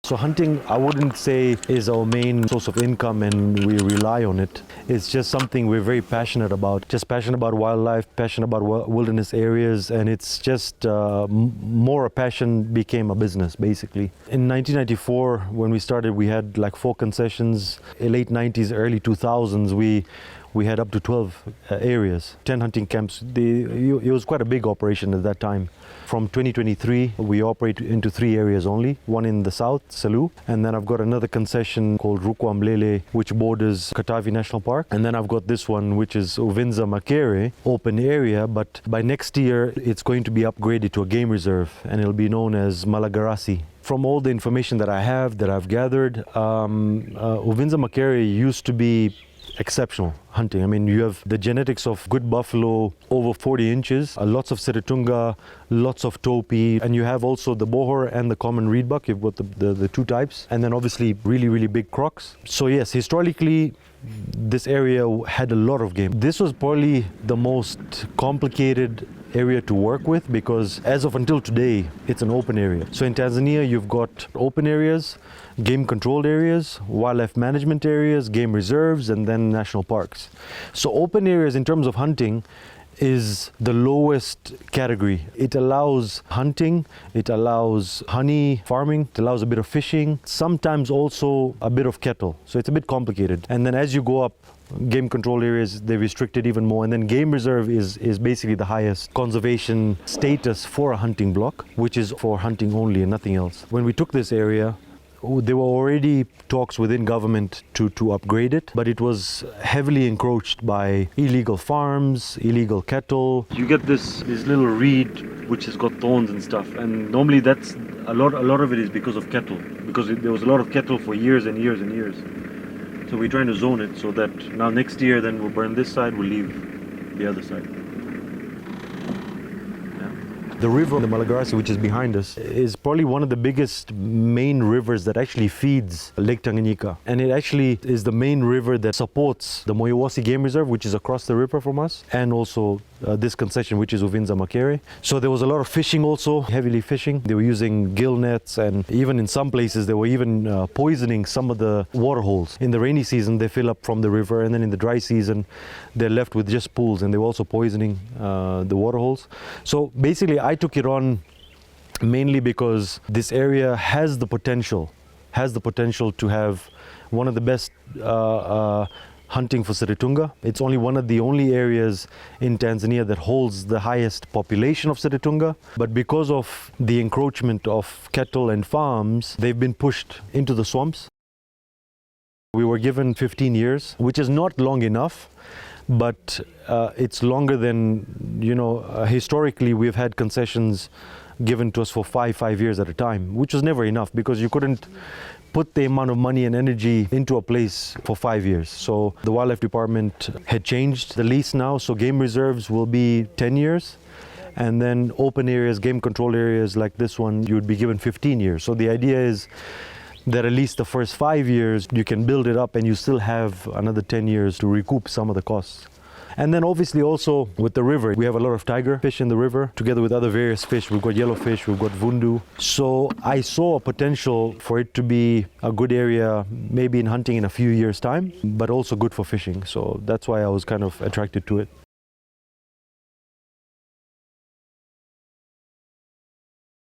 So hunting, I wouldn't say is our main source of income and we rely on it. It's just something we're very passionate about. Just passionate about wildlife, passionate about wilderness areas, and it's just more a passion became a business, basically. In 1994, when we started, we had like 4 concessions. In late 90s, early 2000s, we had up to 12 areas, 10 hunting camps. It was quite a big operation at that time. From 2023, we operate into 3 areas only, one in the south, Selous, and then I've got another concession called Rukwa Mlele, which borders Katavi National Park, and then I've got this one, which is Uvinza Open Area, but by next year, it's going to be upgraded to a game reserve, and it'll be known as Malagarasi. From all the information that I have, that I've gathered, Uvinza used to be exceptional hunting. I mean, you have the genetics of good buffalo over 40 inches, lots of Siritunga, lots of topi, and you have also the bohor and the common reed buck. You've got the 2 types, and then obviously really big crocs. So yes, historically, this area had a lot of game. This was probably the most complicated area to work with because as of until today, it's an open area. So in Tanzania, you've got open areas, game controlled areas, wildlife management areas, game reserves, and then national parks. So open areas in terms of hunting is the lowest category. It allows hunting, it allows honey farming, it allows a bit of fishing, sometimes also a bit of cattle. So it's a bit complicated. And then as you go up, game control areas, they restrict it even more. And then game reserve is basically the highest conservation status for a hunting block, which is for hunting only and nothing else. When we took this area, there were already talks within government to upgrade it, but it was heavily encroached by illegal farms, illegal cattle. You get this little reed which has got thorns and stuff, and normally that's a lot of it is because of cattle, because there was a lot of cattle for years and years and years. So we're trying to zone it so that now next year then we'll burn this side, we'll leave the other side. The river, the Malagarasi, which is behind us, is probably one of the biggest main rivers that actually feeds Lake Tanganyika. And it actually is the main river that supports the Moyowasi Game Reserve, which is across the river from us, and also this concession, which is Uvinza Makere. So there was a lot of fishing also, heavily fishing. They were using gill nets, and even in some places, they were even poisoning some of the water holes. In the rainy season, they fill up from the river, and then in the dry season, they're left with just pools, and they were also poisoning the water holes. So basically, I took it on mainly because this area has the potential to have one of the best hunting for Siritunga. It's one of the only areas in Tanzania that holds the highest population of Siritunga. But because of the encroachment of cattle and farms, they've been pushed into the swamps. We were given 15 years, which is not long enough, but it's longer than, historically we've had concessions given to us for five years at a time, which was never enough because you couldn't put the amount of money and energy into a place for 5 years. So the wildlife department had changed the lease now, so game reserves will be 10 years. And then open areas, game control areas like this one, you would be given 15 years. So the idea is that at least the first 5 years, you can build it up and you still have another 10 years to recoup some of the costs. And then obviously also with the river, we have a lot of tiger fish in the river, together with other various fish. We've got yellowfish, we've got vundu. So I saw a potential for it to be a good area, maybe in hunting in a few years' time, but also good for fishing. So that's why I was kind of attracted to it.